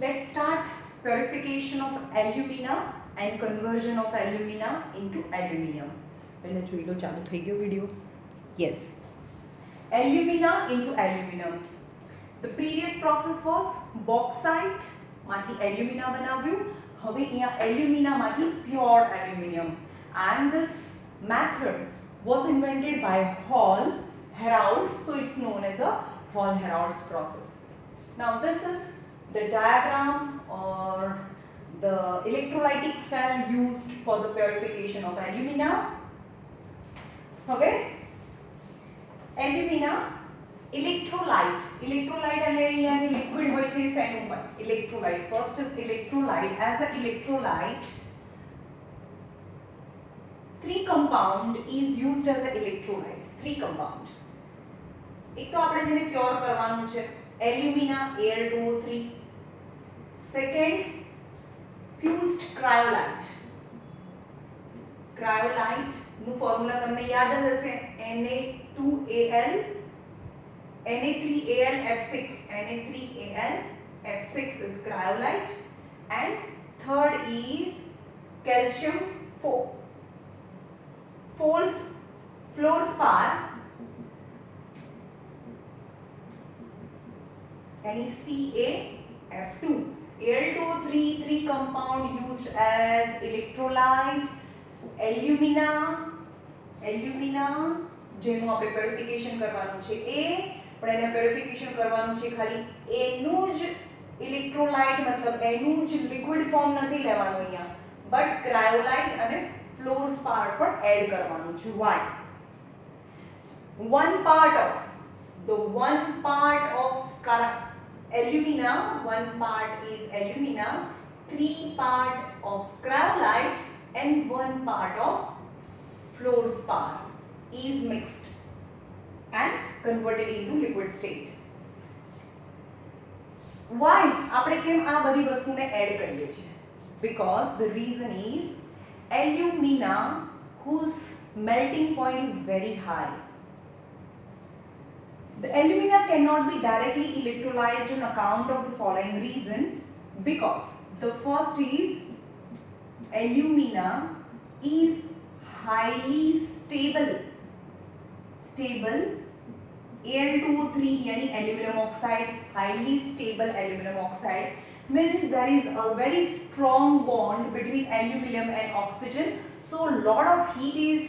Let's start purification of alumina and conversion of alumina into aluminium. પહેલા જોઈ લો ચાલુ થઈ ગયો video. Yes. Alumina into aluminum. The previous process was bauxite માંથી alumina બનાવ્યું. હવે અહીંયા alumina માંથી pure aluminium. And this method was invented by Hall Heroult, so it's known as a Hall Heroult's process. Now this is the diagram or the electrolytic cell used for the purification of alumina. હવે alumina electrolyte અને અહીંયા જે liquid હોય છે શેનું હોય electrolyte. First is electrolyte. As an electrolyte, three compound is used as an electrolyte. Three compound. એક તો આપણે જેને પ્યોર કરવાનું છે alumina Al2O3. Second, fused cryolite. Cryolite નું ફોર્મ્યુલા તમને યાદ જ હશે Na2Al Na3AlF6. Na3AlF6 is cryolite. And third is calcium fluorspar. NeCaF2. Al2O3 three compound used as electrolyte. alumina જેનું આપણે પ્યુરિફિકેશન કરવાનું છે એ પણ એને પ્યુરિફિકેશન કરવાનું છે ખાલી એનું જ ઇલેક્ટ્રોલાઇટ મતલબ એનું જ લિક્વિડ ફોર્મ નથી લેવાનું અહીંયા બટ ક્રાયોલાઇટ અને ફ્લોરસ્પાર પણ એડ કરવાનું છે why one part of alumina, one part is alumina, 3 part of cryolite and 1 part of fluorspar is mixed and converted into liquid state. Why આપણે કેમ આ બધી વસ્તુને એડ કરીએ છીએ? Because the reason is alumina whose melting point is very high. The alumina cannot be directly electrolyzed on account of the following reason. Because the first is alumina is highly stable. Al2O3 यानी aluminum oxide, highly stable aluminum oxide means there is a very strong bond between aluminum and oxygen. So lot of heat is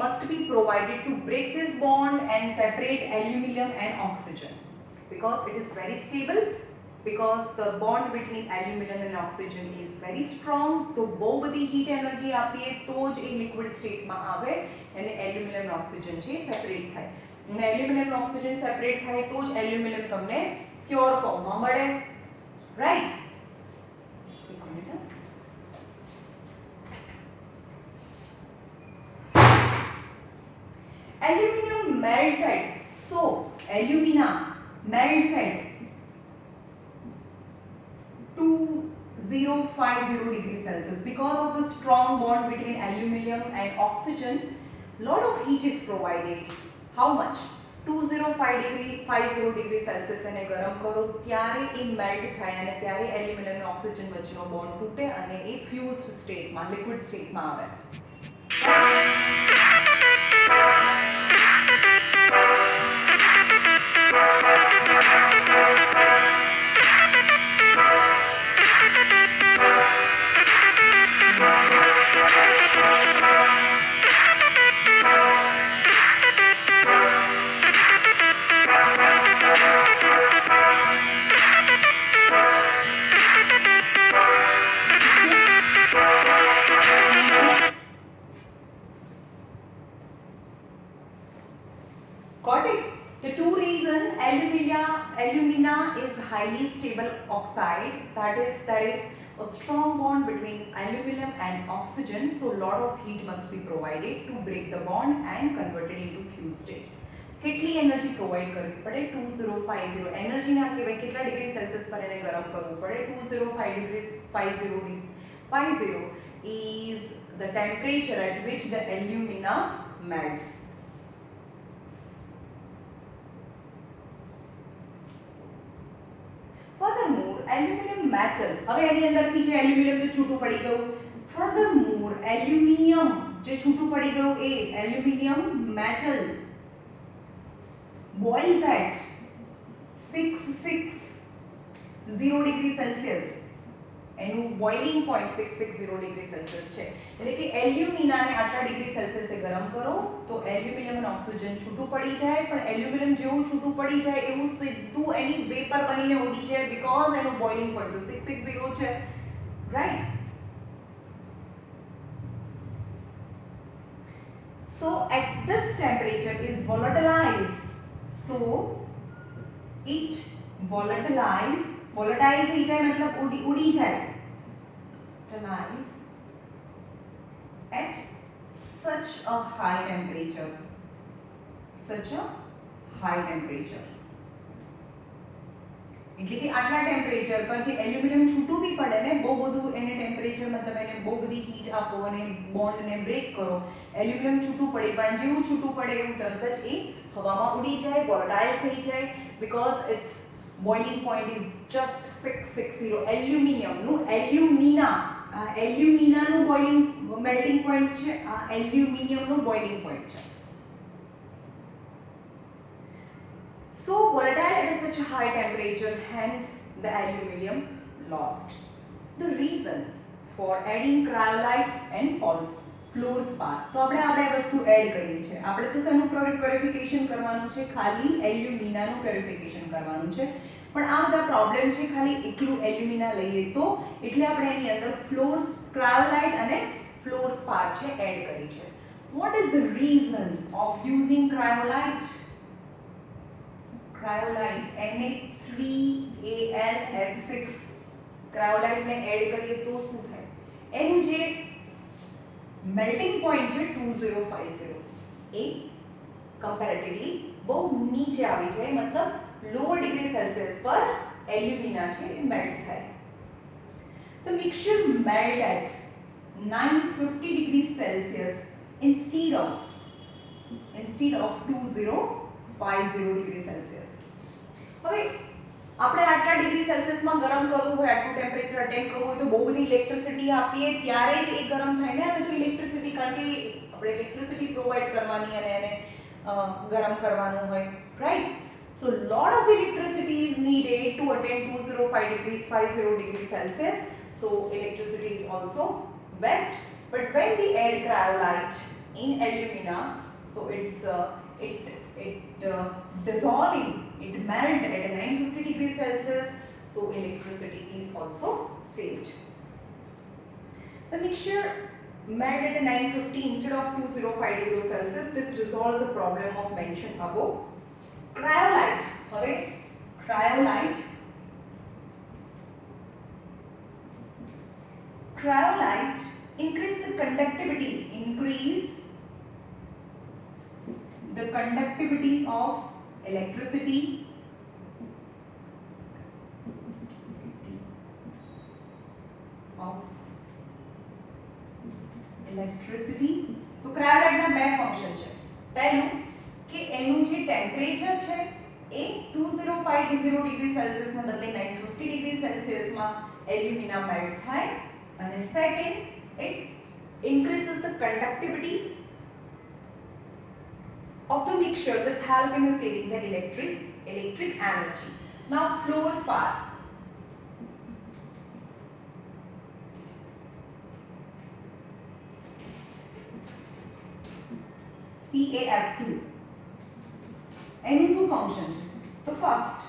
must be provided to break this bond and separate aluminum and oxygen. Because it is very stable, because the bond between aluminum and oxygen is very strong, તો બહુ બધી heat energy આપીએ તો જ એ liquid state માં આવે અને aluminum and oxygen છે સેપરેટ થાય અને aluminum and oxygen સેપરેટ થાય તો જ aluminum તમને પ્યોર ફોર્મ માં મળે right. Aluminium melts at, so alumina melts at 2050 degrees Celsius. Because of the strong bond between aluminum and oxygen, lot of heat is provided. How much? 250 degrees Celsius એને ગરમ કરો ત્યારે એ melt થાય અને ત્યારે aluminium અને ઓક્સિજન વચ્ચેનો bond તૂટે અને એ ફ્યુઝડ સ્ટેટમાં લિક્વિડ સ્ટેટમાં આવે. Got it? The two reason alumina is highly stable oxide, that is a strong bond between aluminum and oxygen, so lot of heat must be provided to break the bond and convert it into fused state. કેટલી energy provide કરવી પડે 2050 energy ના કહેવાય કેટલા degree Celsius પર એને ગરમ કરવું પડે 205 degrees 50 is the temperature at which the alumina melts. Furthermore, metal. હવે એની અંદરથી જે એલ્યુમિનિયમ તો છૂટું પડી ગયું. Furthermore, એલ્યુમિનિયમ જે છૂટું પડી ગયું એ aluminium metal boils at 660 degree Celsius. એનું બોઇલિંગ પોઈન્ટ 660 ડિગ્રી સેલ્સિયસ છે. એટલે કે એલ્યુમિનાને આટલા ડિગ્રી સેલ્સિયસે ગરમ કરો તો એલ્યુમિનિયમ અને ઓક્સિજન છૂટું પડી જાય, પણ એલ્યુમિનિયમ જેવું છૂટું પડી જાય એવું સીધું એની વેપર બનીને ઉડી જાય બીકોઝ એનું બોઇલિંગ પોઈન્ટ તો 660 છે, right. So at this temperature is volatilized. So it volatile થઈ જાય મતલબ ઉડી જાય. Volatilize at such a high temperature. એટલે કે આટલા ટેમ્પરેચર પર જે એલ્યુમિનિયમ છૂટું બી પડે ને, બહુ બધું એને ટેમ્પરેચર મતલબ એને બહુ બધી હીટ આપો અને બોન્ડને બ્રેક કરો, એલ્યુમિનિયમ છૂટું પડે, પણ જેવું છૂટું પડે એવું તરત જ એ હવામાં ઉડી જાય, વોલેટાઇલ થઈ જાય because its boiling point is just 660. એલ્યુમિનિયમનું એલ્યુમિનાનું બોઇલિંગ મેલ્ટિંગ પોઈન્ટ છે, આ એલ્યુમિનિયમનું બોઇલિંગ પોઈન્ટ છે. So volatile at such a high temperature, hence the aluminium lost. The reason for adding cryolite and fluorspar. તો આપણે આ બે વસ્તુ એડ કરીએ છીએ. આપણે તો શેનું પ્યોરિફિકેશન કરવાનું છે? ખાલી એલ્યુમિનાનું પ્યોરિફિકેશન કરવાનું છે. પણ આ બધા પ્રોબ્લેમ છે ખાલી એકલું એલ્યુમિના લઈએ તો, એટલે આપણે એની અંદર ક્રાયોલાઇટ અને ફ્લોરસ્પાર છે એડ કરી છે. What is the reason of using cryolite? Cryolite Na3Al(F6) cryolite ને એડ કરીએ તો શું થાય? એનું જે મેલ્ટિંગ પોઈન્ટ છે 2050 એ કમ્પેરેટિવલી બહુ નીચે આવી જાય, મતલબ લોઅર ડિગ્રી સેલ્સિયસ પર એલ્યુમિના છે એ મેલ્ટ થાય. The mixture melt at 950 degrees Celsius instead of 2050 degree Celsius. હવે આપણે આટલા ડિગ્રી સેલ્સિયસમાં ગરમ કરવું હોય, આટલું ટેમ્પરેચર અટેન કરવું હોય તો બહુ બધી ઇલેક્ટ્રિસિટી આપીએ ત્યારે જ એ ગરમ થાય ને. અને તો ઇલેક્ટ્રિસિટી, કારણ કે આપણે ઇલેક્ટ્રિસિટી પ્રોવાઈડ કરવાની અને એને ગરમ કરવાનું હોય, right. So lot of electricity is needed to attain 2050 degree Celsius. So electricity is also waste. But when we add cryolite in alumina, so it dissolving, it melt at 950 degrees Celsius. So electricity is also saved. The mixture melt at 950 instead of 205 degrees Celsius. This resolves the problem of mentioned above. Cryolite. હવે cryolite increase the conductivity of electricity તો ક્રાયોલાઇટના બે function છે. પહેલું કે એનું જે temperature છે એ 2050 degree સેલ્સિયસના બદલે 950 ડિગ્રી સેલ્સિયસમાં એલ્યુમિના મેલ્ટ થાય, અને second it increases the conductivity of the mixture that help in saving the electric energy. Now fluorspar. CaF2 એનું શું ફંક્શન છે? તો first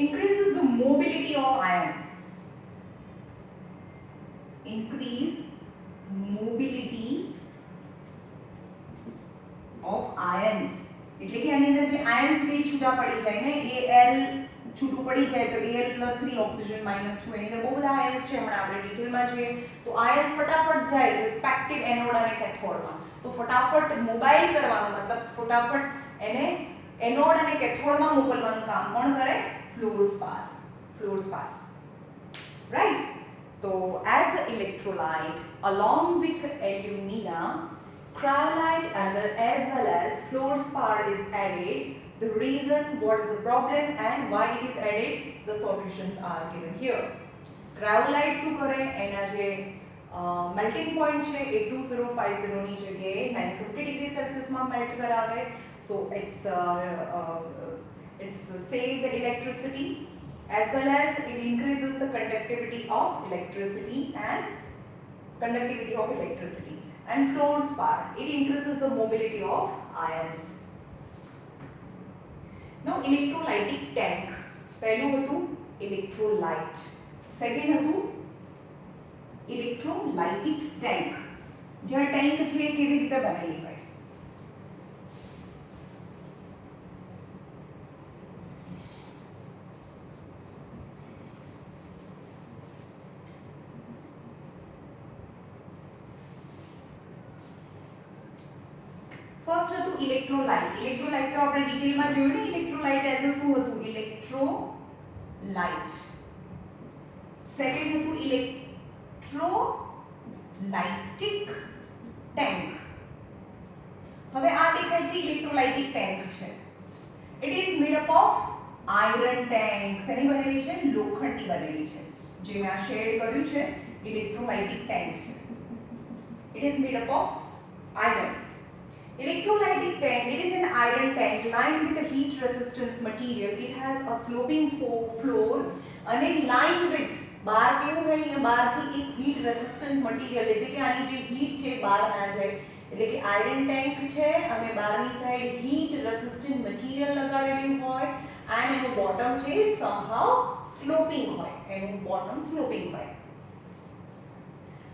increases the mobility of ion. Increase mobility of ions. એટલે કે આની અંદર જે આયન્સ બે છૂટા પડી જાય ને, Al છૂટું પડી જાય તો Al+3 ઓક્સિજન -2, એની અંદર બહુ બધા આયન્સ છે. હમણાં આપણે ડિટેલમાં જોઈએ તો આયન્સ ફટાફટ જાય રિસ્પેક્ટિવ એનોડ અને કેથોડમાં. તો ફટાફટ મોબાઈલ કરવાનું, મતલબ ફટાફટ એને એનોડ અને કેથોડમાં મોકલવાનું કામ કોણ કરે? ફ્લોરસ્પાર, right. So as an electrolyte along with alumina, cryolite as well as fluorspar is added the reason, what is the problem and why it is added, the solutions are given here. Cryolite શું કરે, એના જે melting point છે એ 2050 ની જગ્યાએ 950 degree સેલ્સિયસમાં melt કરાવે. સો it's save the electricity as well as it increases the conductivity of electricity and fluorspar. It increases the mobility of ions. Now electrolytic tank. પહેલું હતું electrolyte. Second હતું electrolytic tank. જે આ tank છે એ કેવી રીતે બનેલી હોય? ફર્સ્ટ હતું ઇલેક્ટ્રોલાઇટ. ઇલેક્ટ્રોલાઇટ તો આપણે ડિટેલમાં જોયું ને, ઇલેક્ટ્રોલાઇટ એઝ અ શું હતું? ઇલેક્ટ્રોલાઇટ. સેકન્ડ હતું ઇલેક્ટ્રોલાઇટિક ટેન્ક. હવે આ દેખાય છે ઇલેક્ટ્રોલાઇટિક ટેન્ક છે. It is made up of iron tank. શેની બનેલી છે? લોખંડની બનેલી છે. જે મેં આ શેડ કર્યું છે ઇલેક્ટ્રોલાઇટિક ટેન્ક છે. It is made up of iron. Electrolytic tank, it is an iron tank lined with a heat resistance material. It has a sloping floor and lined with બહાર કેવું હોય? અહીંયા બહારથી એક heat resistance material, એટલે કે આની જે heat છે બહાર ના જાય, એટલે કે iron tank છે અને બહારની સાઈડ heat resistant material લગાડેલું હોય and એનું bottom છે somehow sloping હોય, એનું bottom sloping હોય.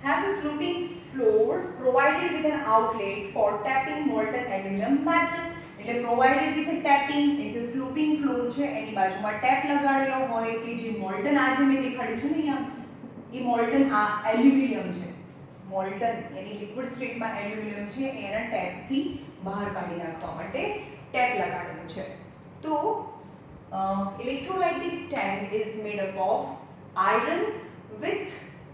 Has a sloping floor provided with an outlet for tapping molten aluminum matches. એટલે provided with a tapping, એ જે sloping floor છે એની બાજુમાં ટેપ લગાડેલો હોય કે જે molten, આજે મેં દેખાડ્યું છે ને અહીંયા, એ molten એલ્યુમિનિયમ છે. molten એની liquid state માં એલ્યુમિનિયમ છે, એના ટેપથી બહાર કાઢી નાખવા માટે ટેપ લગાડેલું છે. તો electrolytic tank is made up of iron with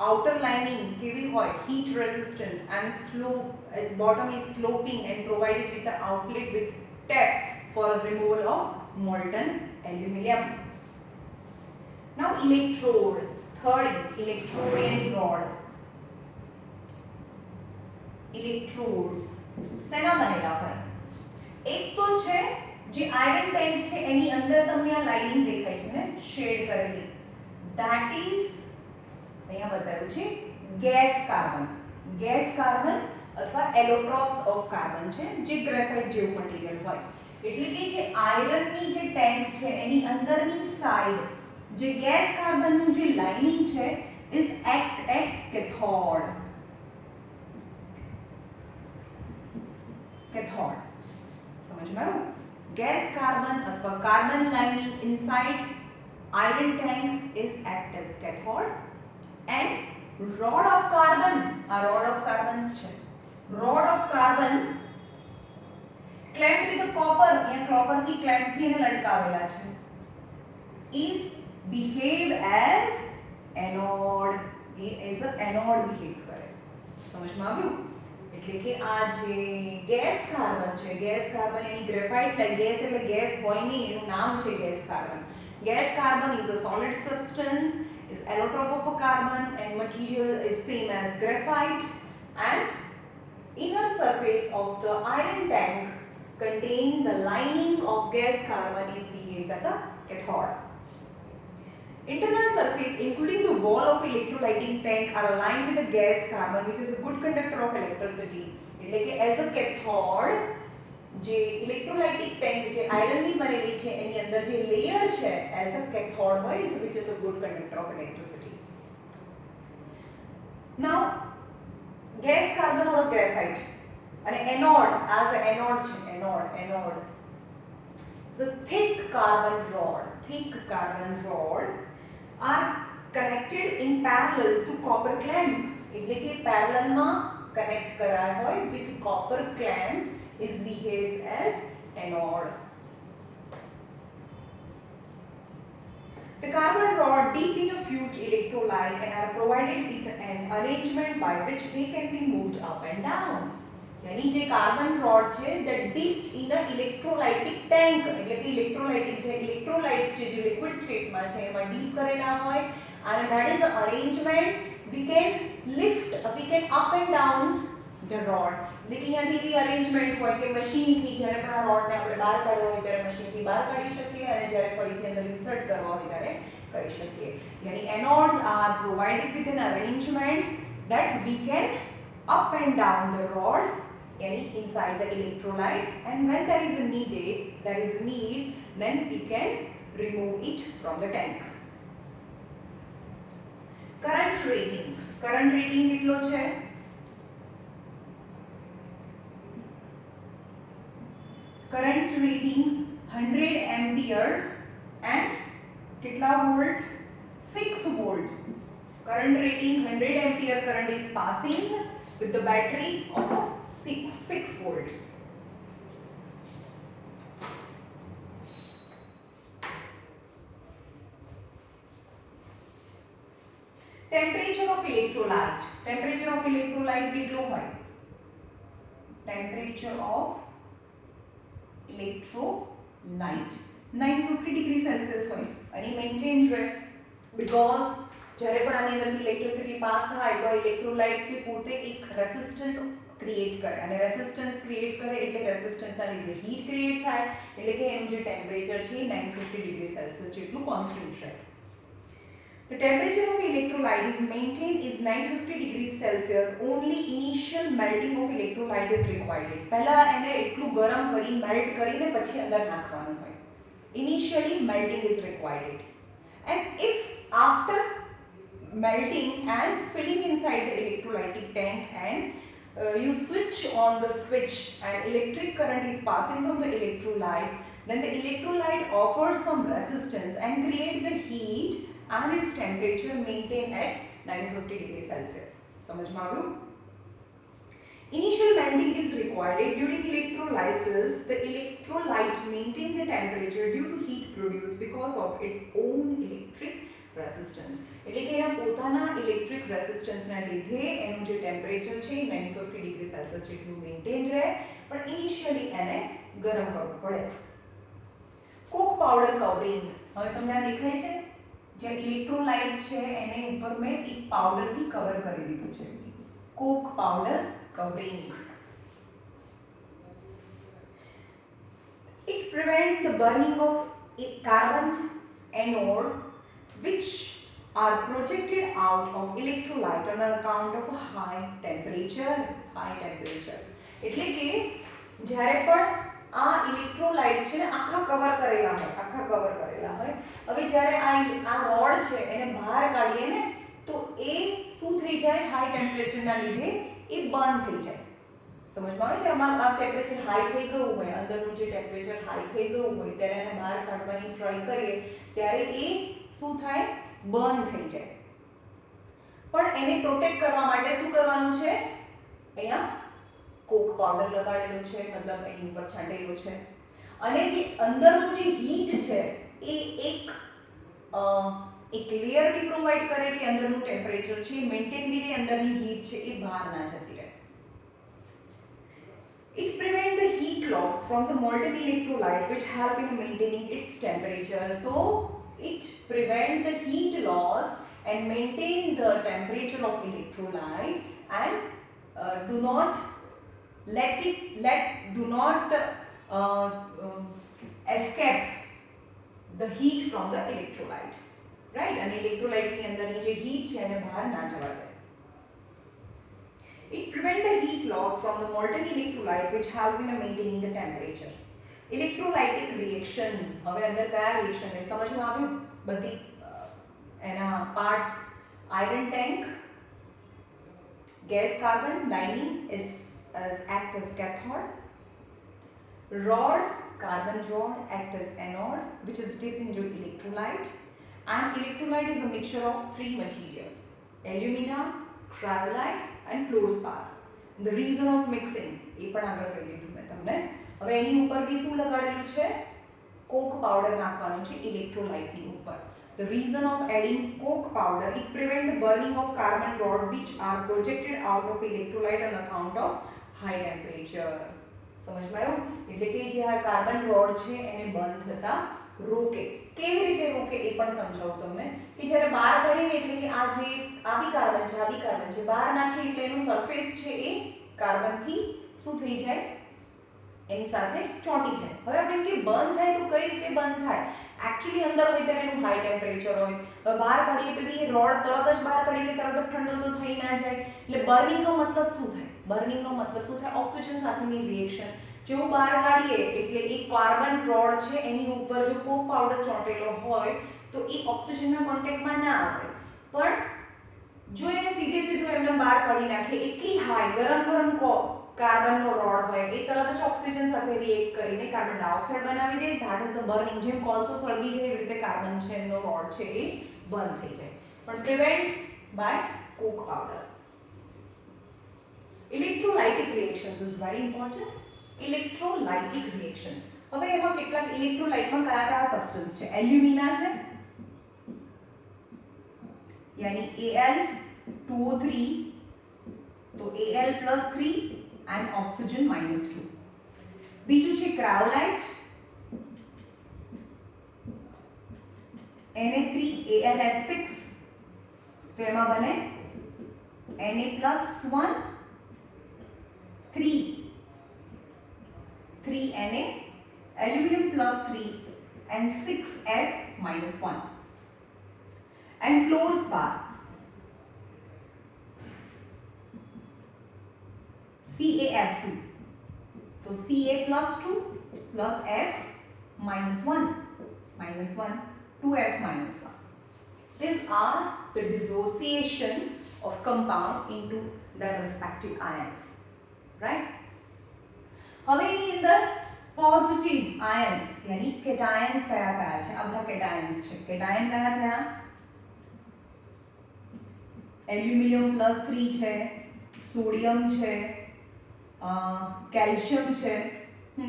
outer lining કેવી હોય? heat resistance and slope, its bottom is sloping and provided with the outlet with tap for removal of molten aluminum. Now electrode. Third is electrode and rod. Electrodes શેના બનેલા હોય? એક તો છે જે iron tank છે એની અંદર તમને આ લાઇનિંગ દેખાય છે ને શેડ કરેલી, that is અહીંયા બતાવ્યું છે ગેસ કાર્બન. ગેસ કાર્બન અથવા એલોટ્રોપ્સ ઓફ કાર્બન છે, જે ગ્રેફાઇટ જેવું મટીરીયલ હોય. એટલે કે જે આયરનની જે ટેન્ક છે એની અંદરની સાઈડ જે ગેસ કાર્બનનું જે લાઇનિંગ છે is act at cathode. Cathode સમજમાં આવ્યું? ગેસ કાર્બન અથવા carbon lining inside iron tank is act as cathode. And rod of carbon, a rod of carbons છે, rod of carbon clamped with a copper, અહીંયા copper થી clamp થી એને લટકાવેલા છે, is behave as anode. A as a anode behave કરે. સમજમાં આવ્યું? એટલે કે આ જે ગેસ કાર્બન છે, ગેસ કાર્બન એની ગ્રેફાઇટ, લાઈક ગેસ એટલે ગેસ હોય નહીં, એનું નામ છે gas carbon. Gas carbon is a solid substance, is allotrope of a carbon and material is same as graphite, and inner surface of the iron tank contain the lining of gas carbon is behaves as a cathode. Internal surface including the wall of electrolytic tank are aligned with the gas carbon which is a good conductor of electricity. એટલે કે as a cathode જે electrolytic tank જે આયરનની બનેલી છે એની અંદર જે layer છે as a cathode હોય which is a good conductor of electricity. Now gas carbon or graphite અને anode, as a anode છે, anode is a thick carbon rod are connected in parallel to copper clamp. એટલે કે parallel માં connect કરાય હોય with copper clamp is behaves as anode. The carbon rod dip in a fused electrolyte and are provided with an arrangement by which they can be moved up and down. यानी जे carbon rod છે that dipped in a electrolytic tank એટલે કે electrolytic જે electrolytes છે જે liquid સ્ટેટમાં છે એમાં ડીપ કરેલા હોય and that is the arrangement we can lift we can up and down the rod એટલે કે અહીંયાથી એવી અરેન્જમેન્ટ હોય કે મશીનથી જ્યારે પણ આ રોડને આપણે બહાર કાઢવો હોય ત્યારે મશીનથી બહાર કાઢી શકીએ અને જ્યારે ફરીથી અંદર ઇન્સર્ટ કરવા હોય ત્યારે કરી શકીએ यानी anodes are provided with an arrangement that we can up and down the rod yani inside the electrolyte and when there is a need then we can remove it from the tank. Current rating કેટલો છે current rating 100 ampere and કેટલા volt 6 volt. Current rating 100 ampere current is passing with the battery of a 6 volt. Temperature of electrolyte કેટલું હોય temperature of electrolyte 950 degree celsius હોય અને maintain રહે because જ્યારે પણ આની અંદરથી ઇલેક્ટ્રિસિટી પાસ થાય તો ઇલેક્ટ્રોલાઇટ બી પોતે એક રેઝિસ્ટન્સ ક્રિએટ કરે અને રેઝિસ્ટન્સ ક્રિએટ કરે એટલે રેઝિસ્ટન્સના લીધે હીટ ક્રિએટ થાય એટલે કે એનું જે ટેમ્પરેચર છે 950 ડિગ્રી સેલ્સિયસ જેટલું કોન્સ્ટન્ટ રહે. The temperature of electrolyte is maintained is 950 degrees Celsius. Only initial melting of electrolyte is required. પહેલા એને એટલું ગરમ કરી મેલ્ટ કરીને પછી અંદર નાખવાનું હોય. Initially melting is required. And if after melting and filling inside the electrolytic tank and you switch on the switch and electric current is passing from the electrolyte, then the electrolyte offers some resistance and create the heat and its temperature maintained at 950 degrees Celsius. समझ में आया? Initial melting is required. During electrolysis, the electrolyte maintain the temperature due to heat produced because of its own electric resistance. એટલે કે એના પોતાના electric રેઝિસ્ટન્સના લીધે એનું જે ટેમ્પરેચર છે 950 ડિગ્રી સેલ્સિયસ જેટલું મેન્ટેન રહે પણ ઇનિશિયલી એને ગરમ કરવું પડે. કોક પાવડર કવરિંગ હવે તમને આ દેખાય છે જે ઇલેક્ટ્રોલાઇટ છે એને ઉપર મેં એક પાવડરથી કવર કરી દીધું છે coke powder covering. It prevents the burning of a carbon anode which are projected out of electrolyte on account of a high temperature. એટલે કે જ્યારે પણ આ ઇલેક્ટ્રોલાઇટ્સ છે ને આખા કવર કરેલા હોય હવે જ્યારે આ રોડ છે એને બહાર કાઢીએ ને તો એ શું થઈ જાય હાઈ ટેમ્પરેચરના લીધે એ બંધ થઈ જાય. સમજમાં આવે છે આમાં આ ટેમ્પરેચર હાઈ થઈ ગયું હોય અંદરનું જે ટેમ્પરેચર હાઈ થઈ ગયું હોય ત્યારે એને બહાર કાઢવાની ટ્રાય કરીએ ત્યારે એ શું થાય બર્ન થઈ જાય. પણ એને પ્રોટેક્ટ કરવા માટે શું કરવાનું છે અહીંયા કોક પાવડર લગાડેલો છે મતલબ એની ઉપર છાંટેલો છે અને જે અંદરનું જે હીટ છે એ એક લેયર બી પ્રોવાઈડ કરે કે અંદરનું ટેમ્પરેચર છે મેન્ટેન બી રહે અંદરની હીટ છે એ બહાર ના જતી રહે. It prevents the heat loss from the molten electrolyte which help in maintaining its temperature. So it prevents the heat loss and maintain the temperature of electrolyte and do not escape the heat from the electrolyte, right? And electrolyte ની અંદરની જે heat છે એને બહાર ના જવા દે. It prevents the heat loss from the molten electrolyte which help in maintaining the temperature. Electrolytic reaction હવે અંદર કયા રિએક્શન છે સમજમાં આવ્યું બધી એના parts. Iron tank, gas carbon lining is act as cathode. Rod, carbon rod act as anode which is dipped into electrolyte. And electrolyte is a mixture of three material: alumina, cryolite and fluorspar. The reason of mixing એ પણ આગળ કહી દીધું મેં તમને. હવે એની ઉપર બી શું લગાડેલું છે કોક પાવડર નાખવાનું છે ઇલેક્ટ્રોલાઇટ ની ઉપર. The reason of adding coke powder, it prevents the burning of carbon rod which are projected out of electrolyte on account of high temperature. સમજવાયું? એટલે કે જે આ કાર્બન રોડ છે એને બંધ થતા રોકે. કેવી રીતે રોકે એ પણ સમજાવું તમને કે જ્યારે બહાર કાઢીને એટલે કે આ જે આ બી કાર્બન છે બહાર નાખીએ એટલે એનું સરફેસ છે એ કાર્બનથી શું થઈ જાય, એની સાથે ચોંટી જાય. હવે આપણે કે બંધ થાય તો કઈ રીતે બંધ થાય? एक्चुअली અંદર હોય ત્યારે એનું હાઈ ટેમ્પરેચર હોય, હવે બહાર કાઢીએ તો બી રોડ તરત જ બહાર કાઢી એટલે તરત જ ઠંડો તો થઈ ના જાય. એટલે બર્નિંગનો મતલબ શું થાય? બર્નિંગનો મતલબ શું થાય? ઓક્સિજન સાથેની રિએક્શન. જેવું બહાર કાઢીએ એટલે એ કાર્બન રોડ છે એની ઉપર જો કોક પાવડર ચોંટેલો હોય તો એ ઓક્સિજનના કોન્ટેક્ટમાં ના આવે. પણ જો એને સીધે સીધું એમને બહાર કાઢી નાખીએ એટલી હાઈ ગરમ કાર્બનનો રોડ હોય એ તરત જ ઓક્સિજન સાથે રિએક્ટ કરીને કાર્બન ડાયોક્સાઇડ બનાવી દે. That is the burning. જેમ કોલસો સળગી જાય એવી રીતે કાર્બન છે એનો રોડ છે એ બંધ થઈ જાય. પણ prevent by coke powder. Electrolytic reactions is very important. Electrolytic reactions. હવે એમાં કેટલાક ઇલેક્ટ્રોલાઇટમાં કયા કયા સબસ્ટન્સ છે? એલ્યુમિના છે यानी Al2O3 तो Al+3 and oxygen -2. બીજું છે ક્રાયોલાઇટ Na3AlF6 તો એમાં બને Na+1 3 Na aluminium +3 and 6F-1 and fluorspar CaF2 तो Ca+2 plus F-1 2F-1. These are the dissociation of compound into their respective ions, right? હવે એની અંદર પોઝિટિવ આયન્સ यानी કેટાયન્સ કયા કયા છે? આ બધા કેટાયન્સ છે. કેટાયન કયા થયા? એલ્યુમિનિયમ +3 છે, સોડિયમ છે, कैल्शियम છે.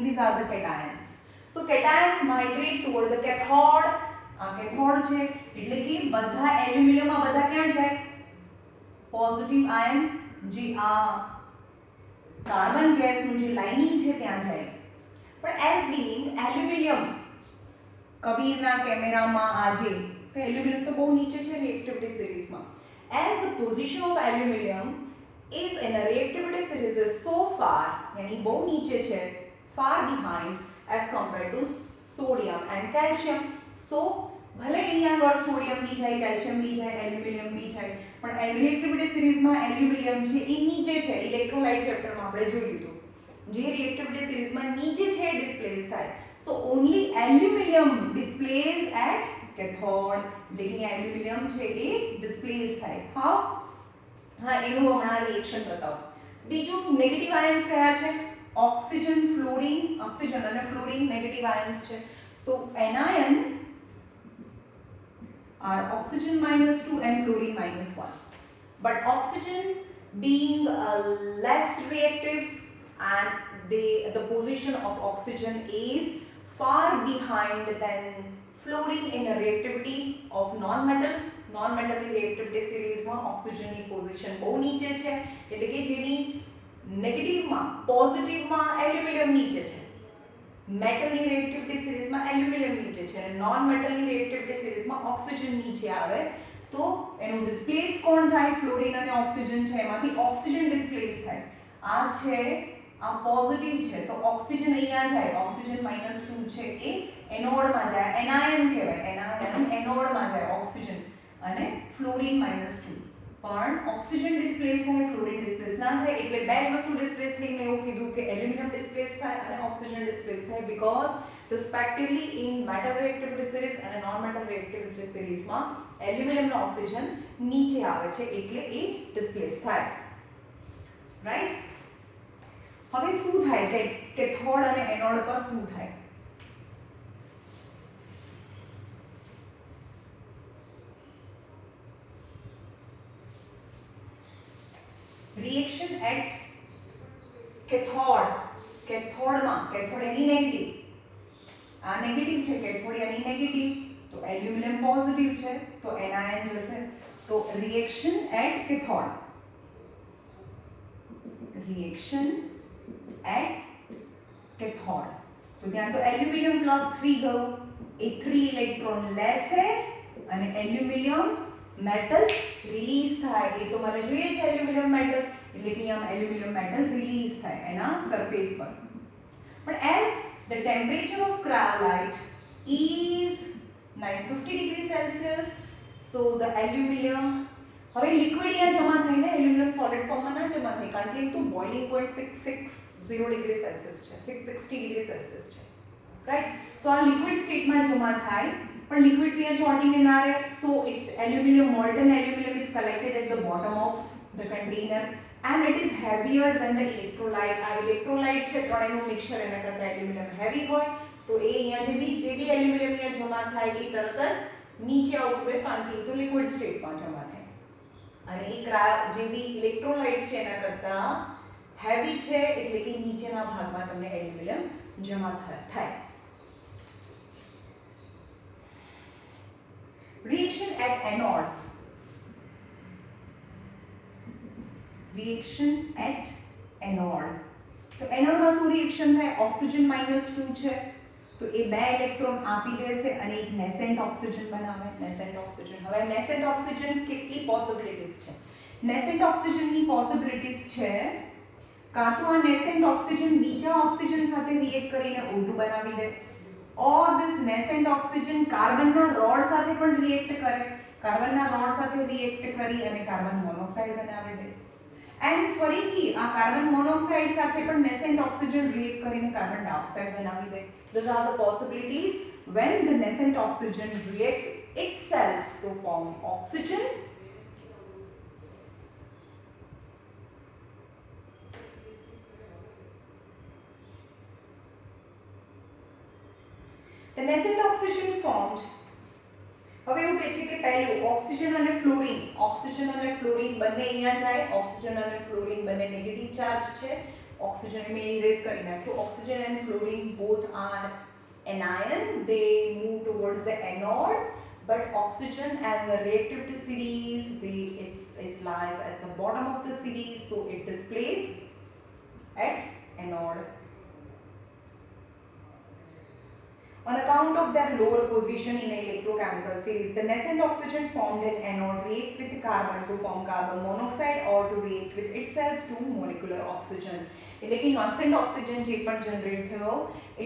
these are the cations. so cation migrate toward the cathode. આ cathode છે એટલે કે બધા એલ્યુમિનિયમમાં બધા ક્યાં જાય? પોઝિટિવ આયન જે આ કાર્બન ગેસનું જે લાઇનિંગ છે ત્યાં જાય. પણ એઝ બીઇંગ એલ્યુમિનિયમ કબીરના કેમેરામાં આજે તો એલ્યુમિનિયમ તો બહુ નીચે છે રિએક્ટિવિટી સિરીઝમાં. As the position of aluminium is in a reactivity series is so far यानी बहु नीचे छे far behind as compared to sodium and calcium. so भले અહીંયા આગળ સોડિયમ બી જાય, કેલ્શિયમ બી જાય, એલ્યુમિનિયમ બી જાય, પણ રિએક્ટિવિટી સિરીઝમાં એલ્યુમિનિયમ છે એ નીચે છે. ઇલેક્ટ્રોલાઇટ ચેપ્ટરમાં આપણે જોઈ લીધું જે રિએક્ટિવિટી સિરીઝમાં નીચે છે ડિસ્પ્લેસ થાય. so only aluminum displays at cathode. એટલે કે એલ્યુમિનિયમ છે એ ડિસ્પ્લેસ થાય. how? हाँ એનું હમણાં રિએક્શન બતાવો. બીજું નેગેટિવ આયન્સ કયા છે? ઓક્સિજન ફ્લોરિન, ઓક્સિજન અને ફ્લોરિન નેગેટિવ આયન્સ છે. સો anion are oxygen -2 and fluorine -1. But oxygen being less reactive and the position of oxygen is far behind than fluorine in the reactivity of non-metal. નોન-મેટલની reactivity સિરીઝમાં ઓક્સિજનની position બહુ નીચે છે એટલે કે જેની નેગેટિવમાં પોઝિટિવમાં એલ્યુમિનિયમ નીચે છે. મેટલની રિએક્ટિવિટી સિરીઝમાં એલ્યુમિનિયમ નીચે છે અને નોન-મેટલની રિએક્ટિવિટી સિરીઝમાં ઓક્સિજન નીચે આવે તો એનું ડિસ્પ્લેસ કોણ થાય? ફ્લોરિન અને ઓક્સિજન છે એમાંથી ઓક્સિજન ડિસ્પ્લેસ થાય. આ છે આ પોઝિટિવ છે તો ઓક્સિજન અહીંયા જાય, ઓક્સિજન -2 છે એ એનોડમાં જાય, એનાયન કહેવાય. એનાયન એનોડમાં જાય ઓક્સિજન અને ફ્લોરિન -2. પણ ઓક્સિજન ડિસ્પ્લેસ થાય, ફ્લોરિન ડિસ્પ્લેસ ના થાય. એટલે બે જ વસ્તુ ડિસ્પ્લેસ થઈ. મેં એવું કીધું કે એલ્યુમિનિયમ ડિસ્પ્લેસ થાય અને ઓક્સિજન ડિસ્પ્લેસ થાય because respectively in metal reactivity series અને નોન મેટલ રિએક્ટિવિટી સિરીઝમાં એલ્યુમિનિયમ અને ઓક્સિજન નીચે આવે છે એટલે એ ડિસ્પ્લેસ થાય. રાઈટ? હવે શું થાય કે કેથોડ અને એનોડ પર શું થાય? reaction at cathode. કેથોડમાં કેથોડ એની નેગેટિવ, આ નેગેટિવ છે, કેથોડ એની નેગેટિવ તો એલ્યુમિનિયમ પોઝિટિવ છે તો એનાયન જશે. તો reaction at cathode, reaction at cathode. तो ત્યાં તો એલ્યુમિનિયમ +3 ગયું, એ 3 ઇલેક્ટ્રોન લેશે અને એલ્યુમિનિયમ મેટલ રિલીઝ થાય. એ તો મને જોઈએ છે એલ્યુમિનિયમ મેટલ, એટલે કે અહીંયા એલ્યુમિનિયમ મેટલ રિલીઝ થાય એના સરફેસ પર. પણ as the temperature of cryolite is 950 degree Celsius, so the aluminum, હવે લિક્વિડ અહીંયા જમા થઈને એલ્યુમિનિયમ સોલિડ ફોર્મમાં ના જમા થાય, કારણ કે એ તો બોઇલિંગ પોઈન્ટ 660 ડિગ્રી સેલ્સિયસ છે, 660 ડિગ્રી સેલ્સિયસ છે, રાઈટ. તો આ લિક્વિડ સ્ટેટમાં જમા થાય, પણ લિક્વિડ તો અહીંયા ચોંટીને ના રહે. So it aluminium, molten aluminium is collected at the bottom of the container and it is heavier than the electrolyte. આ ઇલેક્ટ્રોલાઇટ છે ત્રણેયનું મિક્સચર, એના કરતાં એલ્યુમિનિયમ હેવી હોય, તો એ અહીંયા જે બી એલ્યુમિનિયમ અહીંયા જમા થાય એ તરત જ નીચે આવતું રહે, કારણ કે એ તો લિક્વિડ સ્ટેટમાં જમા થાય. અને એ જે બી ઇલેક્ટ્રોલાઇટ્સ છે એના કરતાં હેવી છે, એટલે કે નીચેના ભાગમાં તમને એલ્યુમિનિયમ જમા થાય. Reaction at anode. Reaction at anode. તો એનોડમાં શું રિએક્શન થાય? ઓક્સિજન -2 છે, તો એ બે ઇલેક્ટ્રોન આપી દેશે અને એક નેસેન્ટ ઓક્સિજન બનાવે. નેસેન્ટ ઓક્સિજન, હવે નેસેન્ટ ઓક્સિજન કેટલી પોસિબિલિટીઝ છે? નેસેન્ટ ઓક્સિજનની પોસિબિલિટીઝ છે, કાં તો આ નેસેન્ટ ઓક્સિજન બીજા ઓક્સિજન સાથે રિએક્ટ કરીને O2 બનાવી દે, ઓર ધીસ નેસેન્ટ ઓક્સિજન કાર્બનના રોડ સાથે પણ રિએક્ટ કરે, કાર્બનના રોડ સાથે રિએક્ટ કરી અને કાર્બન મોનોક્સાઇડ બનાવી દે. એન્ડ ફરીથી આ કાર્બન મોનોક્સાઇડ સાથે પણ નેસેન્ટ ઓક્સિજન રિએક્ટ કરીને કાર્બન ડાયોક્સાઇડ બનાવી દે. These are the possibilities when the nascent oxygen reacts itself to form oxygen. The nascent oxygen formed. હવે એવું કહે છે કે પહેલું ઓક્સિજન અને ફ્લોરિન, ઓક્સિજન અને ફ્લોરિન બંને અહીંયા જાય. ઓક્સિજન અને ફ્લોરિન બંને નેગેટિવ ચાર્જ છે. ઓક્સિજન મેં ઇરેઝ કરી નાખ્યું. Oxygen and fluorine both are anion, they move towards the anode, but oxygen and the reactivity series, it lies at the bottom of the series, so it displays at anode. On account of their lower position in the electrochemical series, the nascent oxygen formed at anode react with carbon to form carbon monoxide or to react with itself to molecular oxygen. એટલે કે nascent oxygen જે પણ generate થયો,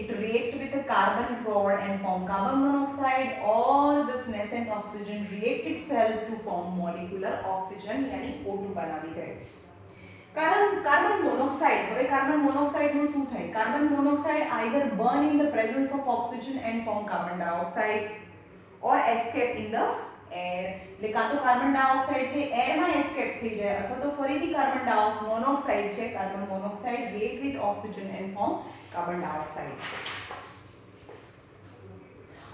it react with a carbon rod and form carbon monoxide, or this nascent oxygen react itself to form molecular oxygen, यानी O2 બનાવી દે. Carbon monoxide, હવે carbon monoxide નું શું થાય? Carbon monoxide either burn in the presence of oxygen and form carbon dioxide or escape in the air. એટલે કાં તો carbon dioxide છે એરમાં એસ્કેપ થઈ જાય, અથવા તો ફરીથી કાર્બન મોનોક્સાઇડ છે, carbon monoxide react with oxygen and form carbon dioxide.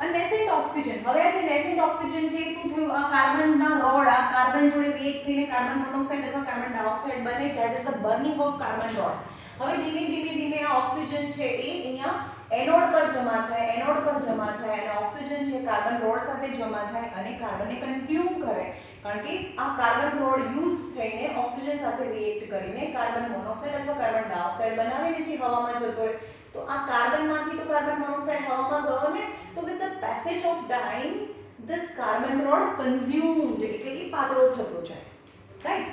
અને નેસેન્ટ ઓક્સિજન, હવે આ જે નેસેન્ટ ઓક્સિજન છે શું થયું? આ કાર્બનના રોડ આ કાર્બન જોડે રિએક્ટ થઈને કાર્બન મોનોક્સાઇડ અથવા કાર્બન ડાયોક્સાઇડ બને, that is the burning of carbon road. હવે ધીમે ધીમે આ ઓક્સિજન છે એ અહીંયા એનોડ પર જમા થાય, એનોડ પર જમા થાય અને ઓક્સિજન છે કાર્બન રોડ સાથે જમા થાય અને કાર્બનને કન્ઝ્યુમ કરે, કારણ કે આ કાર્બન રોડ યુઝ થઈને ઓક્સિજન સાથે રિએક્ટ કરીને કાર્બન મોનોક્સાઇડ અથવા કાર્બન ડાયોક્સાઇડ બનાવીને જે હવામાં જતો હોય, તો આ કાર્બનમાંથી તો કાર્બન મોનોક્સાઇડ હવામાં ગયો ને, તો with the passage of time this carbon rod consumed, એટલે કે પાતળો થતો જાય, right?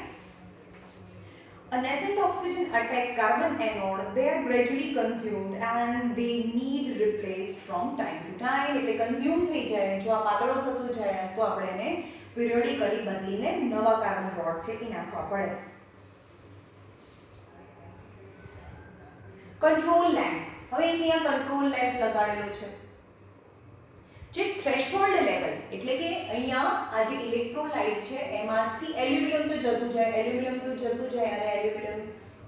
A nascent oxygen attack carbon anode, they are gradually consumed and they need replaced from time to time. એટલે consume થઈ જાય, જો આ પાતળો થતો જાય તો આપણે એને periodically બદલીને નવા કાર્બન રોડ છે એ નાખવા પડે. કંટ્રોલ લેમ્પ, હવે અહીંયા કંટ્રોલ લેમ્પ લગાડેલો છે. જે થ્રેશોલ્ડ લેવલ, એટલે કે અહીંયા આ જે ઇલેક્ટ્રોલાઇટ છે એમાંથી એલ્યુમિનિયમ તો જતું જાય અને એલ્યુમિનિયમ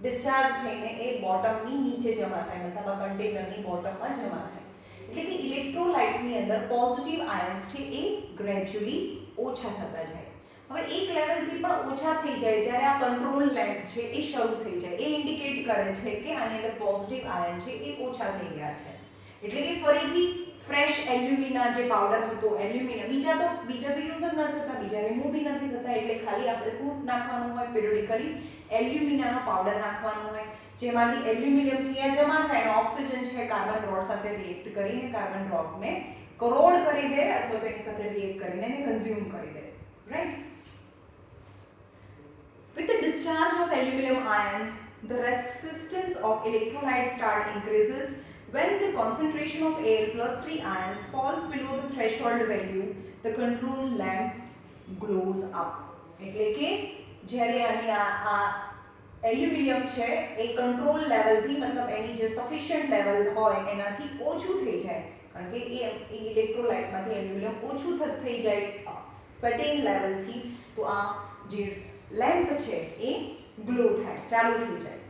ડિસ્ચાર્જ થઈને એ બોટમની નીચે જમા થાય, મતલબ આ કન્ટેનરની બોટમમાં જમા થાય. એટલે કે ઇલેક્ટ્રોલાઇટની અંદર પોઝિટિવ આયન્સ છે એ ગ્રેજ્યુઅલી ઓછા થતા જાય. હવે એક લેવલથી પણ ઓછા થઈ જાય ત્યારે આ કંટ્રોલ લેમ્પ છે એ શરૂ થઈ જાય, એ ઇન્ડિકેટ કરે છે કે આની અંદર પોઝિટિવ આયન છે એ ઓછા થઈ ગયા છે. એટલે કે ફરીથી ફ્રેશ એલ્યુમિના જે પાવડર હતો, એલ્યુમિના બીજા તો યુઝ જ ન થતા, બીજા રિમૂવ બી નથી થતા, એટલે ખાલી આપણે શું નાખવાનું હોય? પિરિયોડિકલી એલ્યુમિનાનો પાવડર નાખવાનો હોય, જેમાંથી એલ્યુમિનિયમ છે એ જમા થાય અને ઓક્સિજન છે કાર્બન રોડ સાથે રિએક્ટ કરીને કાર્બન રોડને કરોડ કરી દે અથવા તો એની સાથે રિએક્ટ કરીને એને કન્ઝ્યુમ કરી દે, right. With the discharge of aluminum ion, the resistance of electrolyte start increases. When the concentration of Al plus 3 ions falls below the threshold value, the control lamp glows up. એટલે કે જ્યારે આ aluminium છે એ control લેવલથી મતલબ એની જે sufficient level હોય એનાથી ઓછું થઈ જાય, કારણ કે એ ઇલેક્ટ્રોલાઇટમાંથી એલ્યુમિનિયમ ઓછું થઈ જાય સર્ટેન લેવલથી, તો આ જે લેમ્પ છે એ ગ્લો થાય, ચાલુ થઈ જાય.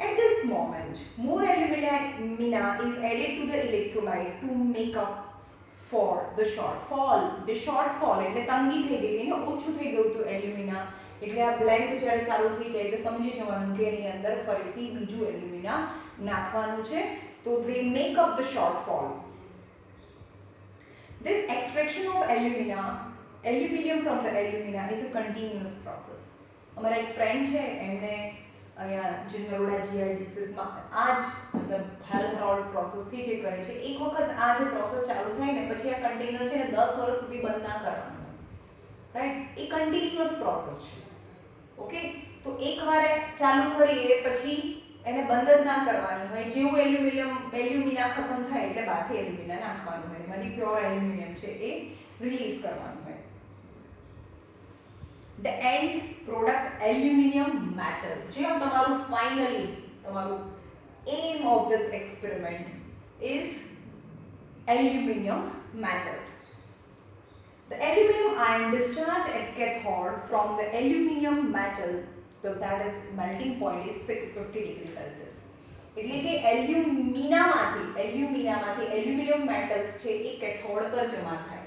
At this moment, more alumina is added to the electrolyte to make up for the shortfall. The shortfall એટલે તંગી થઈ ગઈ, એને ઓછું થઈ ગયું હતું એલ્યુમિના, એટલે આ બ્લેન્ક જ્યારે ચાલુ થઈ જાય તો સમજી જવાનું કે એની અંદર ફરીથી બીજું એલ્યુમિના નાખવાનું છે, તો they make up the shortfall. This extraction of aluminum from the alumina is a continuous process. અમારા એક ફ્રેન્ડ છે એમને અહીંયા જે નરોડા જીઆઈડીસીસમાં આ જ મતલબ ભારત રોડ પ્રોસેસથી જે કરે છે, એક વખત આ જે પ્રોસેસ ચાલુ થાય ને પછી આ કન્ટેનર છે ને 10 વર્ષ સુધી બંધ ના કરવાનું, રાઈટ. એ કન્ટિન્યુઅસ પ્રોસેસ છે, ઓકે. તો એકવાર ચાલુ કરીએ પછી એને બંધ જ ના કરવાની હોય, જેવું એલ્યુમિના ખતમ થાય એટલે બાથી એલ્યુમિના નાખવાનું હોય, એમાંથી પ્યોર એલ્યુમિનિયમ છે એ રિલીઝ કરવાનું હોય. The end product aluminum metal, જે તમારું ફાઇનલી તમારું aim of this experiment is aluminum metal. The aluminum ion discharge at cathode from the aluminum metal, so that is melting point is 650 degrees Celsius. એટલે કે એલ્યુમિનામાંથી aluminium metals છે એ cathode પર જમા થાય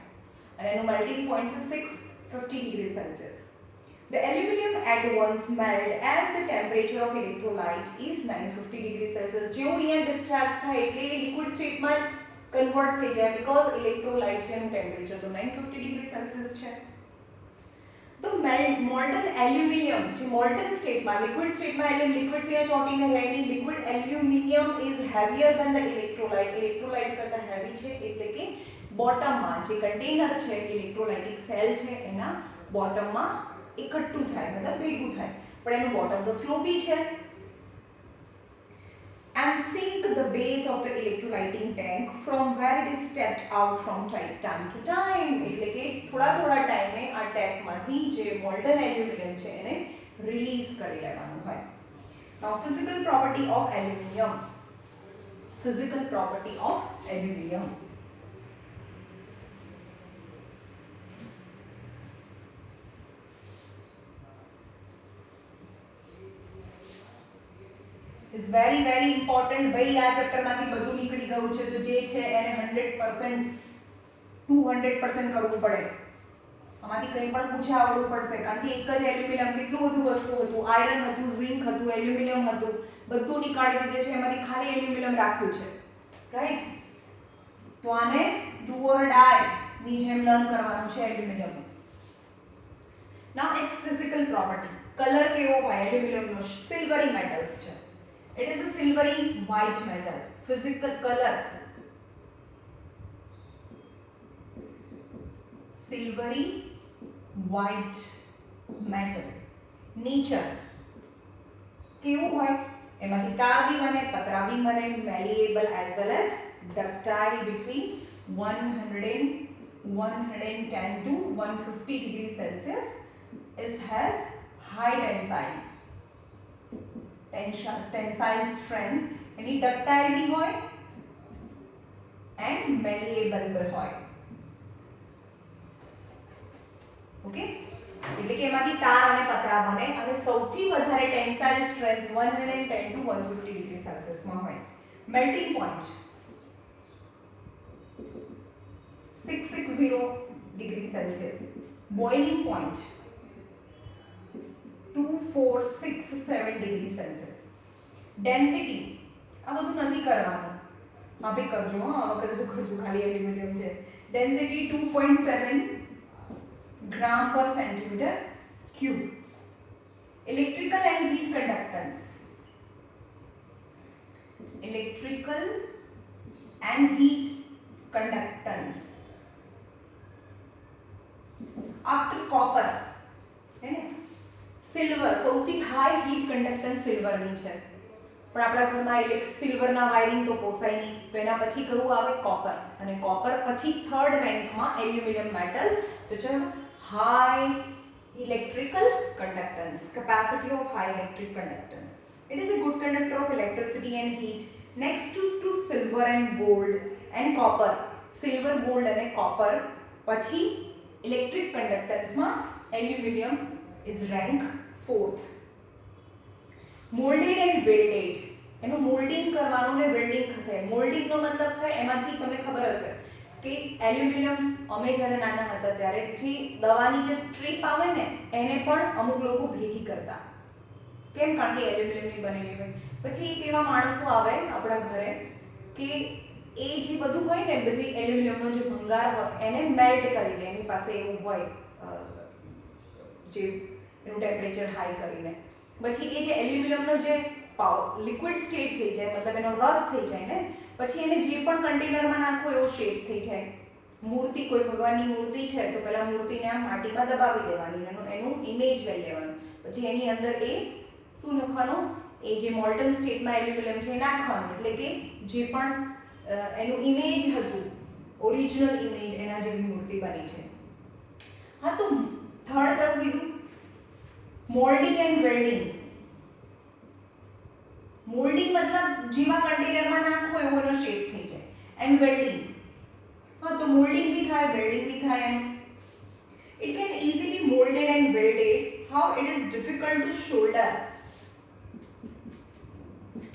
અને એનું મેલ્ટિંગ પોઈન્ટ છે 650 degrees Celsius. The aluminum at once melt as the temperature of electrolyte is 950 degrees Celsius. જેવું અહીંયા discharge થાય એટલે liquid state માં જ કન્વર્ટ થઈ જાય, because electrolyte છે એનું ટેમ્પરેચર તો 950 ડિગ્રી સેલ્સિયસ છે. તો molten aluminum જે molten સ્ટેટમાં liquid સ્ટેટમાં એટલે liquid ત્યાં ચોંટીને રહેની, liquid aluminum is heavier than the electrolyte. electrolyte કરતા heavy છે, એટલે કે બોટમમાં જે કન્ટેનર છે ઇલેક્ટ્રોલાઇટિક સેલ છે એના બોટમમાં એકઠું થાય, મતલબ ભેગું થાય, પણ એનું બોટમ તો સ્લોપી છે. And sink the base of the electrolyting tank from where it is stepped out from time to time. એટલે કે થોડા ટાઈમે આ ટેપમાંથી જે મોલ્ટન એલ્યુમિનિયમ છે એને રિલીઝ કરી લેવાનું હોય. Now physical property of aluminum. Physical property of aluminum. is very important. ભાઈ આ ચેપ્ટર માંથી બધું નીકળી ગયું છે, તો જે છે એને 100% 200% કરવું પડે. આમાંથી કંઈ પણ પૂછે આવડવું પડશે, કારણ કે એક જ એલ્યુમિનિયમ કેટલું બધું વસ્તુ હતું, આયરન હતું, ઝિંક હતું, એલ્યુમિનિયમ હતું, બધું નીકાળી દીધે છે, એમાંથી ખાલી એલ્યુમિનિયમ રાખ્યું છે, રાઈટ. તો આને ડુ ઓર ડાય ની જેમ લર્ન કરવાનું છે aluminium. Now it's physical property. Colour કેવો હોય એલ્યુમિનિયમનો? સિલ્વરી મેટલ્સ છે. It is a silvery white metal. Physical color, silvery white metal. Nature કેવું હોય? એમાંથી ટાર બી બને, પતરા બી બને, malleable as well as ductile between 110 to 150 degrees Celsius. It has high tensile strength, any ductility hoy and malleable hoy. Okay, એટલે કે એમાંથી તાર અને પતરા બને અને સૌથી વધારે tensile strength 110 to 150 degree Celsius માં હોય. Melting point 660 degree Celsius. Boiling point 2467 degree Celsius. Density આ બધું નથી કરવાનું, આ બી કરજો, આ વખતે તો કરજો, ખાલી એલ્યુમિનિયમ છે. ડેન્સિટી 2.7 ગ્રામ પર centimetre cube. Electrical and heat conductance. Electrical and heat conductance. After copper, है ने सिल्वर સૌથી હાઈ હીટ કન્ડક્ટન્સ સિલ્વરની છે, પણ આપણા ઘરમાં સિલ્વરના વાયરિંગ તો પોસાય નહીં, તો એના પછી કયું આવે કોપર, અને કોપર પછી થર્ડ રેન્કમાં aluminium metal, which have high electrical conductance, capacity of high electric conductance. It is a good conductor of electricity and heat. Next to silver and gold and copper, silver, gold and copper, પછી electric conductance માં aluminum is rank 4th. Molded and welded, એનું moulding કરવાનું ને welding થાય. Moulding નો મતલબ થાય એમાંથી તમને ખબર હશે કે એલ્યુમિનિયમ અમે જ્યારે નાના હતા ત્યારે જે દવાની જે સ્ટ્રીપ આવે ને એને પણ અમુક લોકો ભેગી કરતા, કેમ? કારણ કે એલ્યુમિનિયમની બનેલી હોય. પછી એવા માણસો આવે આપણા ઘરે કે એ જે બધું હોય ને બધી એલ્યુમિનિયમનો જે ભંગાર હોય એને મેલ્ટ કરી દે, એની પાસે એવું હોય જે એનું ટેમ્પરેચર હાઈ કરીને, પછી એ જે એલ્યુમિનિયમનો જે લિક્વિડ સ્ટેટ થઈ જાય, મતલબ એનો રસ થઈ જાય ને, પછી એને જે પણ કન્ટેનરમાં નાખો એવો શેપ થઈ જાય. મૂર્તિ, કોઈ ભગવાનની મૂર્તિ છે તો પહેલા મૂર્તિને આમ માટીમાં દબાવી દેવાની, એનું ઇમેજ લઈ લેવાનું, પછી એની અંદર એ શું નાખવાનું, એ જે મોલ્ટન સ્ટેટમાં એલ્યુમિનિયમ છે એ નાખવાનું, એટલે કે જે પણ એનું ઇમેજ હતું, ઓરિજિનલ ઇમેજ, એના જેવી મૂર્તિ બની છે. હા, તો થર્ડ કયું કીધું? Moulding and welding. મોલ્ડિંગ મતલબ જેવા કન્ટેનરમાં નાખો એવો એનો શેપ થઈ જાય, એન્ડ વેલ્ડિંગ, હા, તો મોલ્ડિંગ भी થાય, વેલ્ડિંગ भी થાય એમ. It can easily be molded and welded. How it is difficult to solder.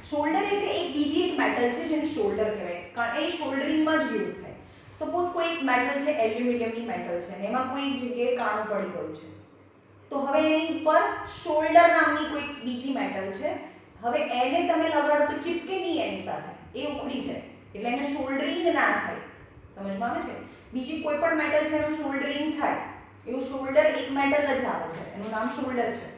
Shoulder એટલે એક બીજી એક મેટલ છે જેને શોલ્ડર કહેવાય, કારણ એ શોલ્ડરિંગમાં જ યુઝ થાય. સપોઝ કોઈ એક મેટલ છે, એલ્યુમિનિયમની મેટલ છે અને એમાં કોઈ એક જગ્યાએ કાણું પડી ગયું છે, તો હવે એની ઉપર શોલ્ડર નામની કોઈ બીજી મેટલ છે, હવે એને તમે લગાડો તો ચિપકે નહીં એની સાથે, એ ઉખડી જાય, એટલે એને શોલ્ડરિંગ ના થાય. સમજમાં આવે છે? બીજી કોઈ પણ મેટલ છે એનું શોલ્ડરિંગ થાય, એવું શોલ્ડર એક મેટલ જ આવે છે, એનું નામ શોલ્ડર છે.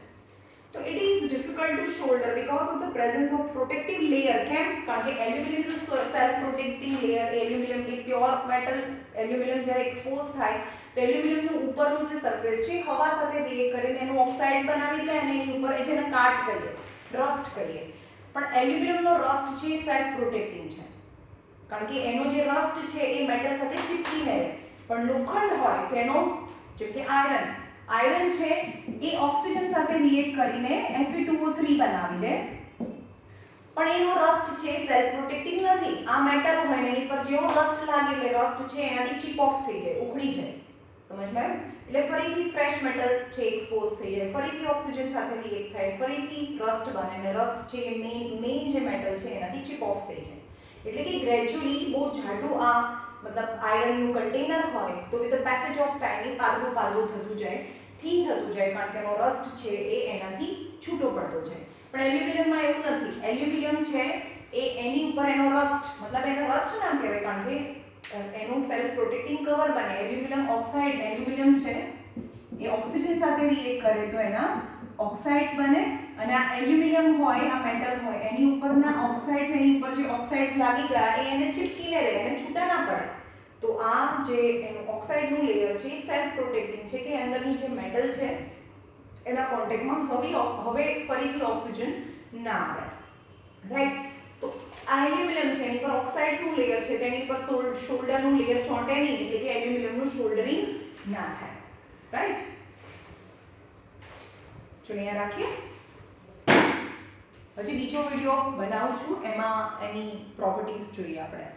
તો it is difficult to solder because of the presence of protective layer. કેમ? કારણ કે aluminium is a self protecting layer. Aluminium A pure metal, aluminium જ્યારે એક્સપોઝ થાય તો એલ્યુમિનિયમનું ઉપરનું જે સરફેસ છે હવા સાથે રિએક્ટ કરીને એનું ઓક્સાઇડ બનાવી લે અને એની ઉપર જેને કાટ કહીએ, રસ્ટ કહીએ. પણ એલ્યુમિનિયમનો રસ્ટ છે એ સેલ્ફ પ્રોટેક્ટિંગ છે, કારણ કે એનો જે રસ્ટ છે એ મેટલ સાથે ચીપકી રહે. પણ લોખંડ હોય તો એનો, જેમ કે આયરન છે એ ઓક્સિજન સાથે રિએક્ટ કરીને Fe2O3 બનાવી દે, પણ એનો રસ્ટ છે સેલ્ફ પ્રોટેક્ટિંગ નથી. આ મેટલ હોય એની પર જેવો રસ્ટ લાગે એટલે રસ્ટ છે એનાથી ચીપ ઓફ થઈ જાય, ઉખડી જાય. સમજમાં આવ્યું? એટલે ફરીથી ફ્રેશ મેટલ છે એક્સપોઝ થઈ જાય, ફરીથી ઓક્સિજન સાથે રિએક્ટ થાય, ફરીથી રસ્ટ બને અને રસ્ટ છે એ મેઇન જે મેટલ છે એનાથી ચીપ ઓફ થઈ જાય. એટલે કે ગ્રેજ્યુઅલી બહુ જાડું આ મતલબ આયરનનું કન્ટેનર હોય તો with the passage of time પાતળું થતું જાય, થીન થતું જાય, કારણ કે એનો રસ્ટ છે એ એનાથી છૂટો પડતો જાય. પણ એલ્યુમિનિયમમાં એવું નથી. એલ્યુમિનિયમ છે એ એની ઉપર એનો રસ્ટ, મતલબ એનો રસ્ટ નામ કહેવાય કારણ કે એનું સેલ્ફ પ્રોટેક્ટિંગ કવર બને. એલ્યુમિનિયમ ઓક્સાઇડ, એલ્યુમિનિયમ છે એ ઓક્સિજન સાથે રિએક્ટ કરે તો એના ઓક્સાઇડ્સ બને, અને આ એલ્યુમિનિયમ હોય, આ મેટલ હોય, એની ઉપરના ઓક્સાઇડ્સ, એની ઉપર જે ઓક્સાઇડ્સ લાગી ગયા એ એને ચીપકીને રહે, એને છૂટા ના પડે. તો આ જે એનું ઓક્સાઇડનું લેયર છે એ સેલ્ફ પ્રોટેક્ટિંગ છે કે અંદરની જે મેટલ છે એના કોન્ટેક્ટમાં હવે ફરીથી ઓક્સિજન ના આવે. રાઈટ? તો આ એલ્યુમિનિયમ છે એની પર ઓક્સાઇડ્સનું લેયર છે, તેની પર શોલ્ડરનું લેયર ચોંટે નહીં, એટલે કે એલ્યુમિનિયમનું શોલ્ડરિંગ ના થાય. રાઈટ? ચલો અહીંયા રાખીએ. હજી બીજો વિડિયો બનાવું છું, એમાં એની પ્રોપર્ટીઝ જોઈએ આપણે.